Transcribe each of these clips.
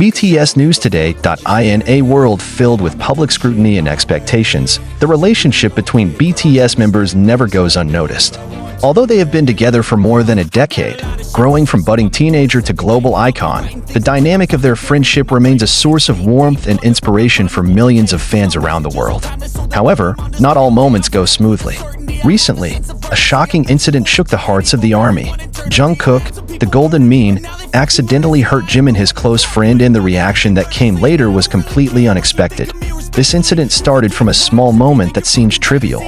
BTS News Today. In a world filled with public scrutiny and expectations, the relationship between BTS members never goes unnoticed. Although they have been together for more than a decade, growing from budding teenager to global icon, the dynamic of their friendship remains a source of warmth and inspiration for millions of fans around the world. However, not all moments go smoothly. Recently, a shocking incident shook the hearts of the ARMY. Jungkook, the golden mean, accidentally hurt Jimin, his close friend, and the reaction that came later was completely unexpected. This incident started from a small moment that seems trivial,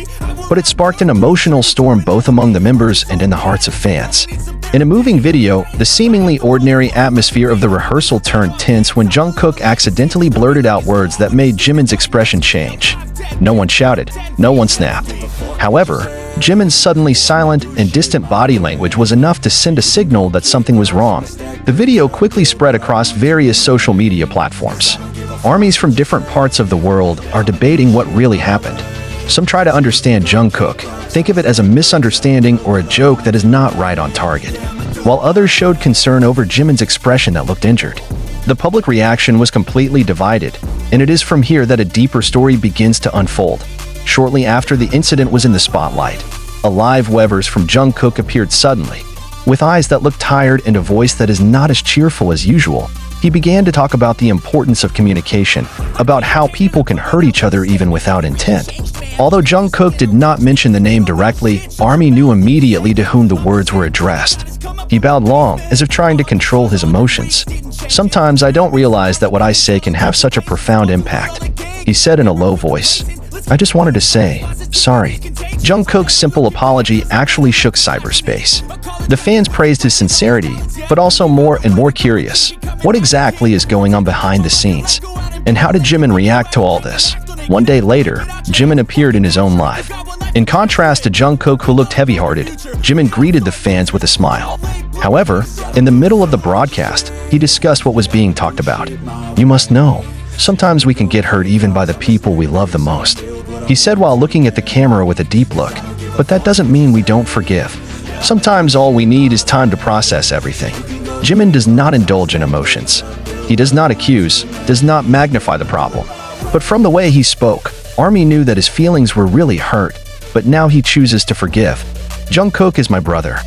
but it sparked an emotional storm both among the members and in the hearts of fans. In a moving video, the seemingly ordinary atmosphere of the rehearsal turned tense when Jungkook accidentally blurted out words that made Jimin's expression change. No one shouted, no one snapped. However, Jimin's suddenly silent and distant body language was enough to send a signal that something was wrong. The video quickly spread across various social media platforms. Armies from different parts of the world are debating what really happened. Some try to understand Jungkook, think of it as a misunderstanding or a joke that is not right on target, while others showed concern over Jimin's expression that looked injured. The public reaction was completely divided, and it is from here that a deeper story begins to unfold. Shortly after the incident was in the spotlight, a live Weverse from Jungkook appeared suddenly. With eyes that looked tired and a voice that is not as cheerful as usual, he began to talk about the importance of communication, about how people can hurt each other even without intent. Although Jungkook did not mention the name directly, ARMY knew immediately to whom the words were addressed. He bowed long, as if trying to control his emotions. "Sometimes I don't realize that what I say can have such a profound impact," he said in a low voice. "I just wanted to say, sorry." Jungkook's simple apology actually shook cyberspace. The fans praised his sincerity, but also more and more curious. What exactly is going on behind the scenes? And how did Jimin react to all this? One day later, Jimin appeared in his own live. In contrast to Jungkook, who looked heavy-hearted, Jimin greeted the fans with a smile. However, in the middle of the broadcast, he discussed what was being talked about. "You must know, sometimes we can get hurt even by the people we love the most," he said while looking at the camera with a deep look. "But that doesn't mean we don't forgive. Sometimes all we need is time to process everything." Jimin does not indulge in emotions. He does not accuse, does not magnify the problem. But from the way he spoke, ARMY knew that his feelings were really hurt, but now he chooses to forgive. "Jungkook is my brother.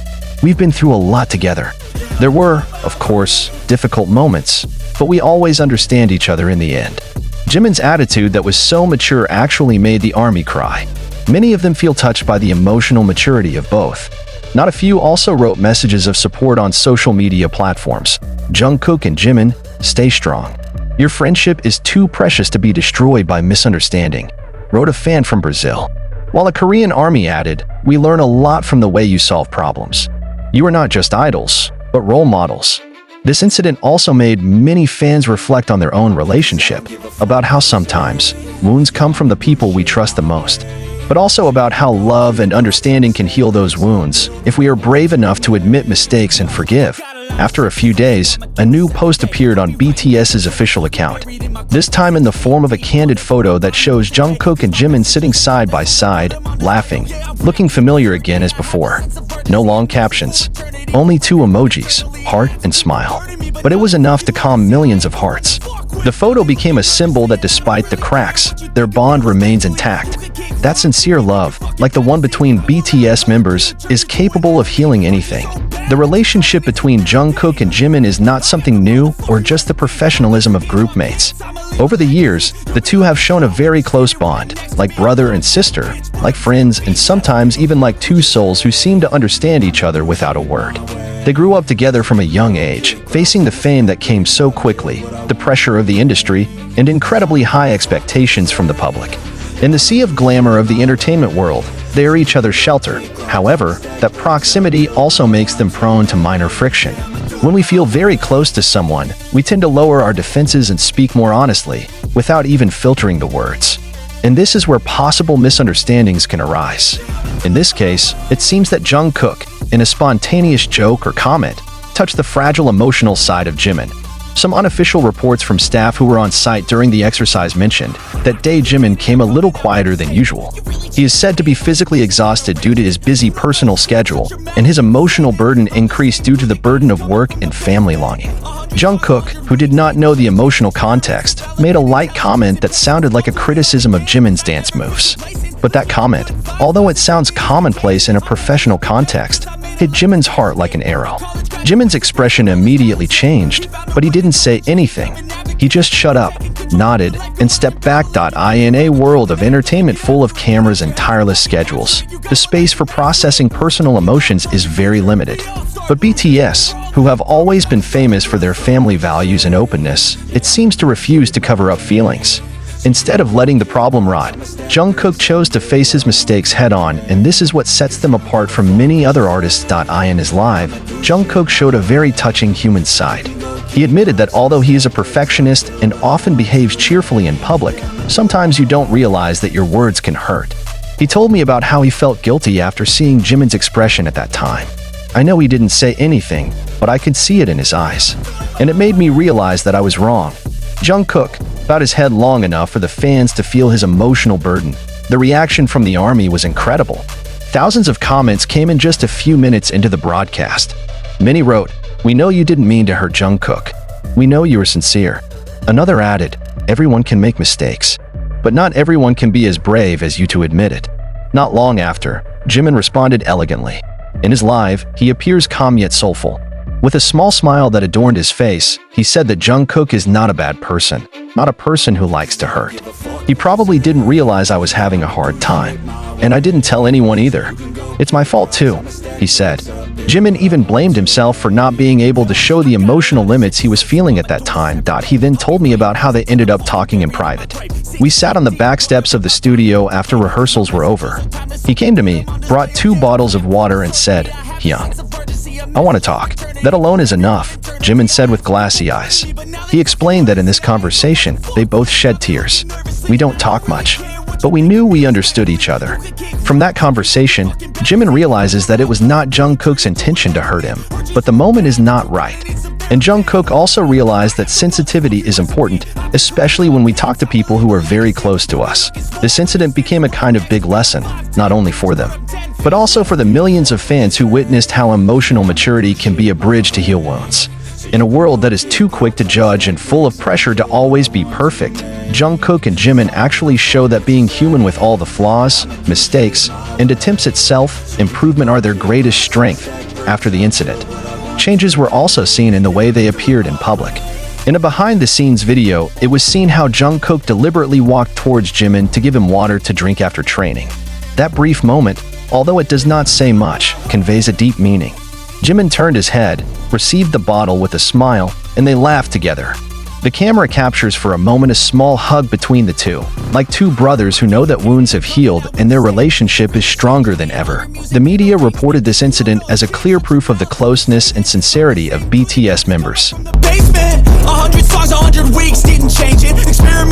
We've been through a lot together. There were, of course, difficult moments, but we always understand each other in the end." Jimin's attitude that was so mature actually made the ARMY cry. Many of them feel touched by the emotional maturity of both. Not a few also wrote messages of support on social media platforms. "Jungkook and Jimin, stay strong. Your friendship is too precious to be destroyed by misunderstanding," wrote a fan from Brazil. While a Korean ARMY added, "We learn a lot from the way you solve problems. You are not just idols, but role models." This incident also made many fans reflect on their own relationship, about how sometimes wounds come from the people we trust the most, but also about how love and understanding can heal those wounds if we are brave enough to admit mistakes and forgive. After a few days, a new post appeared on BTS's official account, this time in the form of a candid photo that shows Jungkook and Jimin sitting side by side, laughing, looking familiar again as before. No long captions, only two emojis, heart and smile. But it was enough to calm millions of hearts. The photo became a symbol that despite the cracks, their bond remains intact. That sincere love, like the one between BTS members, is capable of healing anything. The relationship between Jungkook and Jimin is not something new or just the professionalism of groupmates. Over the years, the two have shown a very close bond, like brother and sister, like friends, and sometimes even like two souls who seem to understand each other without a word. They grew up together from a young age, facing the fame that came so quickly, the pressure of the industry, and incredibly high expectations from the public. In the sea of glamour of the entertainment world, they are each other's shelter. However, that proximity also makes them prone to minor friction. When we feel very close to someone, we tend to lower our defenses and speak more honestly, without even filtering the words. And this is where possible misunderstandings can arise. In this case, it seems that Jungkook, in a spontaneous joke or comment, touched the fragile emotional side of Jimin. Some unofficial reports from staff who were on site during the exercise mentioned that day Jimin came a little quieter than usual. He is said to be physically exhausted due to his busy personal schedule, and his emotional burden increased due to the burden of work and family longing. Jungkook, who did not know the emotional context, made a light comment that sounded like a criticism of Jimin's dance moves. But that comment, although it sounds commonplace in a professional context, hit Jimin's heart like an arrow. Jimin's expression immediately changed, but he didn't say anything. He just shut up, nodded, and stepped back. In a world of entertainment full of cameras and tireless schedules, the space for processing personal emotions is very limited. But BTS, who have always been famous for their family values and openness, it seems to refuse to cover up feelings. Instead of letting the problem rot, Jungkook chose to face his mistakes head-on, and this is what sets them apart from many other artists. In his live, Jungkook showed a very touching human side. He admitted that although he is a perfectionist and often behaves cheerfully in public, sometimes you don't realize that your words can hurt. He told me about how he felt guilty after seeing Jimin's expression at that time. I know he didn't say anything, but I could see it in his eyes. And it made me realize that I was wrong. Jungkook bowed his head long enough for the fans to feel his emotional burden. The reaction from the army was incredible. Thousands of comments came in just a few minutes into the broadcast. Many wrote, "We know you didn't mean to hurt Jungkook. We know you were sincere." Another added, "Everyone can make mistakes, but not everyone can be as brave as you to admit it." Not long after, Jimin responded elegantly. In his live, he appears calm yet soulful. With a small smile that adorned his face, he said that Jungkook is not a bad person, not a person who likes to hurt. He probably didn't realize I was having a hard time, and I didn't tell anyone either. It's my fault too, he said. Jimin even blamed himself for not being able to show the emotional limits he was feeling at that time. He then told me about how they ended up talking in private. We sat on the back steps of the studio after rehearsals were over. He came to me, brought 2 bottles of water and said, "Hyun, I want to talk." "That alone is enough," Jimin said with glassy eyes. He explained that in this conversation, they both shed tears. "We don't talk much, but we knew we understood each other." From that conversation, Jimin realizes that it was not Jungkook's intention to hurt him, but the moment is not right. And Jungkook also realized that sensitivity is important, especially when we talk to people who are very close to us. This incident became a kind of big lesson, not only for them, but also for the millions of fans who witnessed how emotional maturity can be a bridge to heal wounds. In a world that is too quick to judge and full of pressure to always be perfect, Jungkook and Jimin actually show that being human with all the flaws, mistakes, and attempts at self-improvement are their greatest strength. After the incident, changes were also seen in the way they appeared in public. In a behind-the-scenes video, it was seen how Jungkook deliberately walked towards Jimin to give him water to drink after training. That brief moment, although it does not say much, conveys a deep meaning. Jimin turned his head, received the bottle with a smile, and they laughed together. The camera captures for a moment a small hug between the two, like 2 brothers who know that wounds have healed and their relationship is stronger than ever. The media reported this incident as a clear proof of the closeness and sincerity of BTS members. Basement, 100 songs, 100 weeks, didn't change it. Experiment